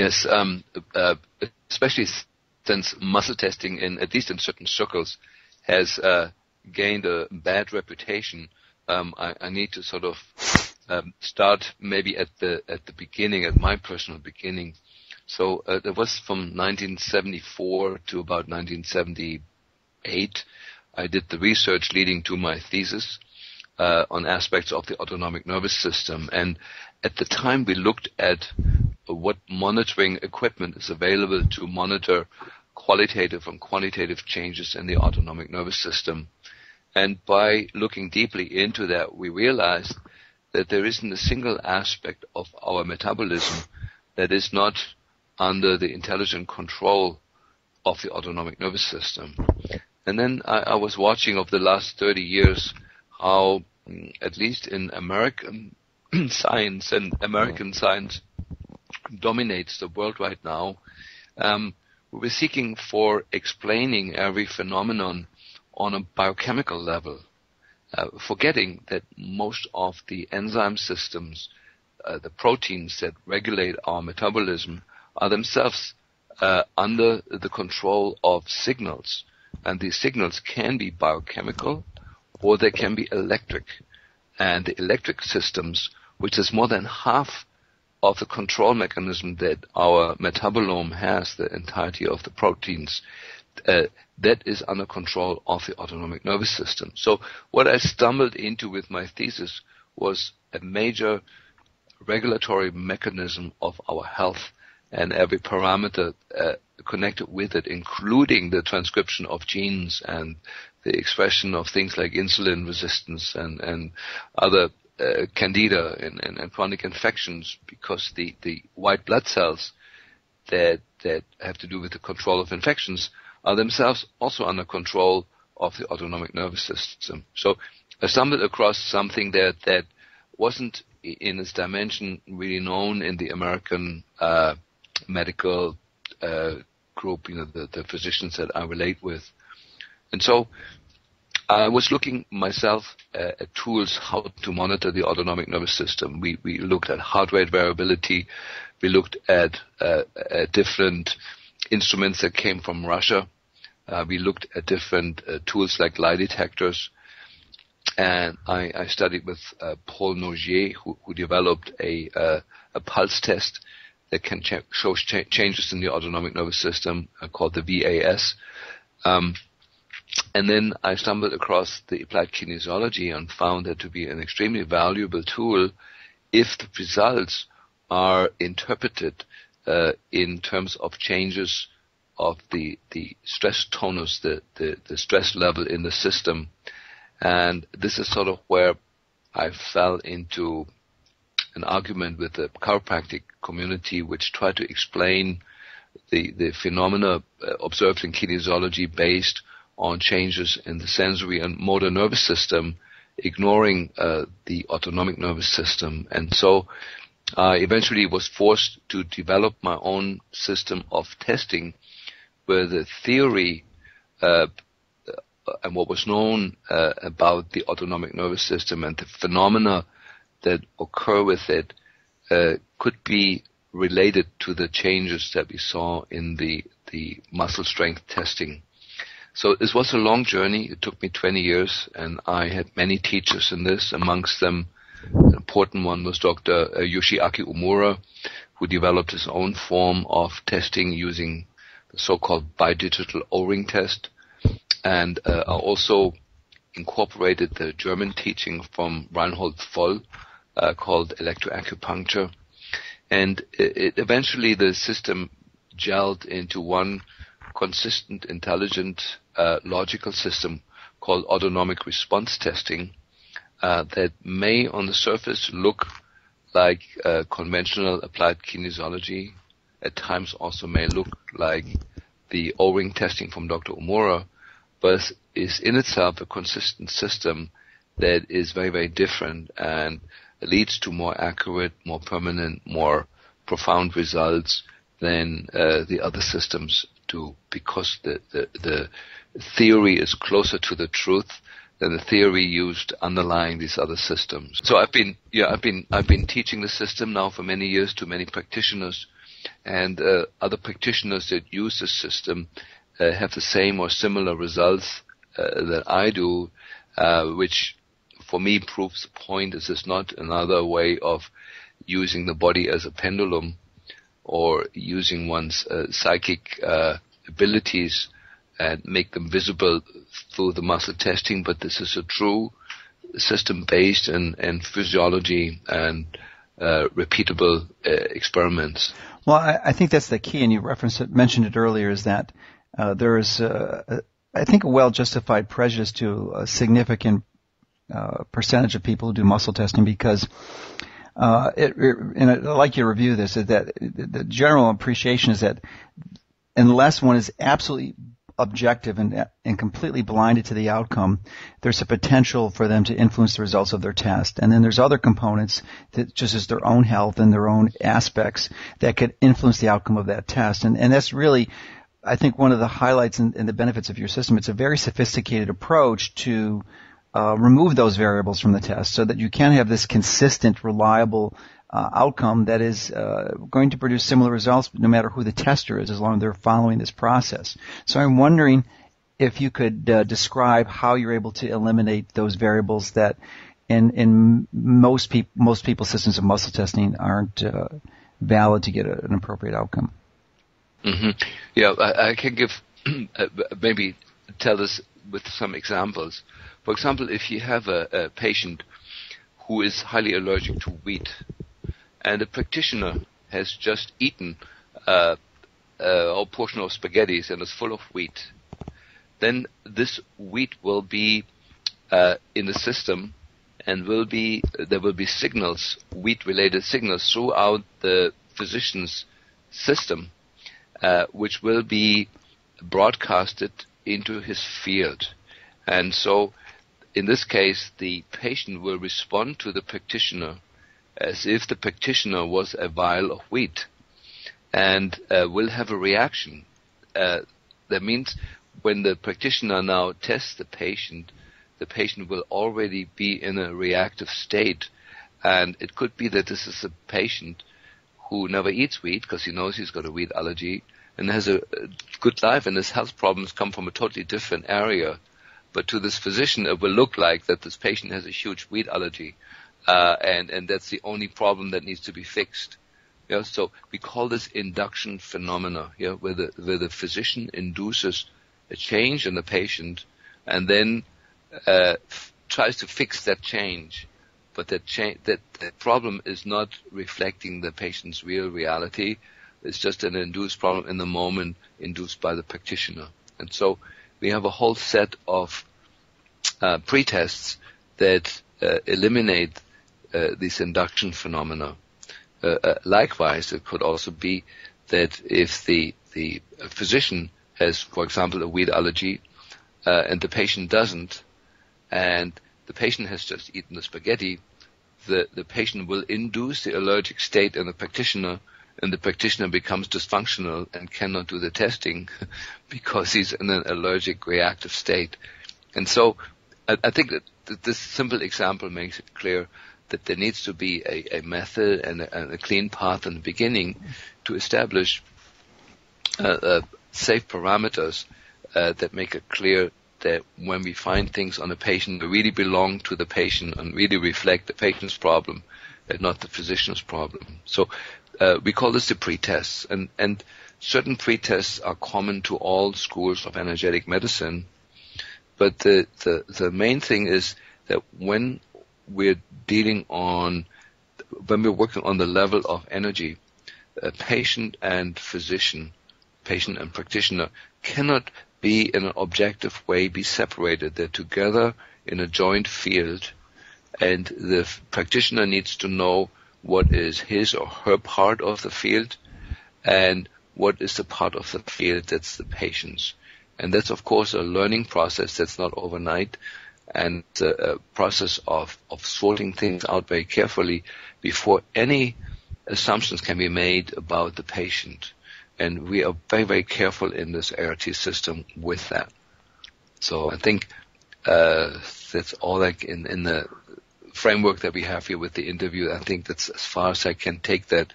Yes, especially since muscle testing, at least in certain circles, has gained a bad reputation. I need to sort of start maybe at the beginning, at my personal beginning. So it was from 1974 to about 1978. I did the research leading to my thesis on aspects of the autonomic nervous system. And at the time, we looked at what monitoring equipment is available to monitor qualitative and quantitative changes in the autonomic nervous system. And by looking deeply into that, we realized that there isn't a single aspect of our metabolism that is not under the intelligent control of the autonomic nervous system. And then I was watching over the last 30 years how, at least in American science, and American science dominates the world right now, we're seeking for explaining every phenomenon on a biochemical level, forgetting that most of the enzyme systems, the proteins that regulate our metabolism, are themselves under the control of signals. And these signals can be biochemical or they can be electric. And the electric systems, which is more than half of the control mechanism that our metabolome has, the entirety of the proteins, that is under control of the autonomic nervous system. So what I stumbled into with my thesis was a major regulatory mechanism of our health and every parameter connected with it, including the transcription of genes and the expression of things like insulin resistance and other candida and chronic infections, because the white blood cells that have to do with the control of infections are themselves also under control of the autonomic nervous system. So I stumbled across something that wasn't in its dimension really known in the American medical group, the physicians that I relate with. And so I was looking myself at tools how to monitor the autonomic nervous system. We looked at heart rate variability. We looked at different instruments that came from Russia. We looked at different tools like lie detectors. And I studied with Paul Nogier, who developed a pulse test that can show changes in the autonomic nervous system called the VAS. And then I stumbled across the applied kinesiology and found that to be an extremely valuable tool if the results are interpreted in terms of changes of the stress tonus, the stress level in the system. And this is sort of where I fell into an argument with the chiropractic community, which tried to explain the phenomena observed in kinesiology based on changes in the sensory and motor nervous system, ignoring the autonomic nervous system. And so I eventually was forced to develop my own system of testing where the theory and what was known about the autonomic nervous system and the phenomena that occur with it could be related to the changes that we saw in the muscle strength testing. So this was a long journey. It took me 20 years, and I had many teachers in this. Amongst them, an important one was Dr. Yoshiaki Umura, who developed his own form of testing using the so-called bidigital O-ring test. And I also incorporated the German teaching from Reinhold Voll called electroacupuncture. And eventually the system gelled into one consistent, intelligent, logical system called autonomic response testing that may on the surface look like conventional applied kinesiology, at times also may look like the O-ring testing from Dr. Umura, but is in itself a consistent system that is very, very different and leads to more accurate, more permanent, more profound results than the other systems do, because the theory is closer to the truth the theory used underlying these other systems. So I've been teaching the system now for many years to many practitioners, and other practitioners that use the system have the same or similar results that I do, which for me proves the point. This is not another way of using the body as a pendulum or using one's psychic abilities and make them visible through the muscle testing, but this is a true system based in physiology and repeatable experiments. Well, I think that's the key, and you mentioned it earlier, is that there is, I think, a well-justified prejudice to a significant percentage of people who do muscle testing, because and I'd like you to review this, is that the general appreciation is that unless one is absolutely objective and completely blinded to the outcome, there's a potential for them to influence the results of their test. And then there's other components, that just as their own health and their own aspects, that could influence the outcome of that test. And that's really, I think, one of the highlights and the benefits of your system. It's a very sophisticated approach to remove those variables from the test so that you can have this consistent, reliable outcome that is going to produce similar results no matter who the tester is, as long as they're following this process. So I'm wondering if you could describe how you're able to eliminate those variables that in most people's systems of muscle testing aren't valid to get an appropriate outcome. Mm-hmm. Yeah, I can give maybe tell this with some examples. For example, if you have a patient who is highly allergic to wheat, and a practitioner has just eaten a portion of spaghetti and is full of wheat, then this wheat will be in the system, and there will be signals, wheat-related signals, throughout the physician's system, which will be broadcasted into his field. And so, in this case, the patient will respond to the practitioner as if the practitioner was a vial of wheat, and will have a reaction. That means when the practitioner now tests the patient will already be in a reactive state. And it could be that this is a patient who never eats wheat because he knows he's got a wheat allergy and has a good life, and his health problems come from a totally different area. But to this physician, it will look like that this patient has a huge wheat allergy. And that's the only problem that needs to be fixed. Yeah, so we call this induction phenomena, yeah, where the physician induces a change in the patient and then tries to fix that change. But that problem is not reflecting the patient's real reality. It's just an induced problem in the moment induced by the practitioner. And so we have a whole set of pre-tests that eliminate these induction phenomena. Likewise, it could also be that if the physician has, for example, a wheat allergy, and the patient doesn't, and the patient has just eaten the spaghetti, the patient will induce the allergic state in the practitioner, and the practitioner becomes dysfunctional and cannot do the testing because he's in an allergic reactive state. And so I think that this simple example makes it clear that there needs to be a method and a clean path in the beginning to establish safe parameters that make it clear that when we find things on a patient, they really belong to the patient and really reflect the patient's problem and not the physician's problem. So we call this the pre-tests, and certain pre-tests are common to all schools of energetic medicine. But the main thing is that when we're working on the level of energy, patient and physician, patient and practitioner cannot be in an objective way be separated. They're together in a joint field, and the practitioner needs to know what is his or her part of the field and what is the part of the field that's the patient's. And that's, of course, a learning process that's not overnight, and a process of sorting things out very carefully before any assumptions can be made about the patient. And we are very, very careful in this ART system with that. So I think That's all like in the framework that we have here with the interview. I think that's as far as I can take that.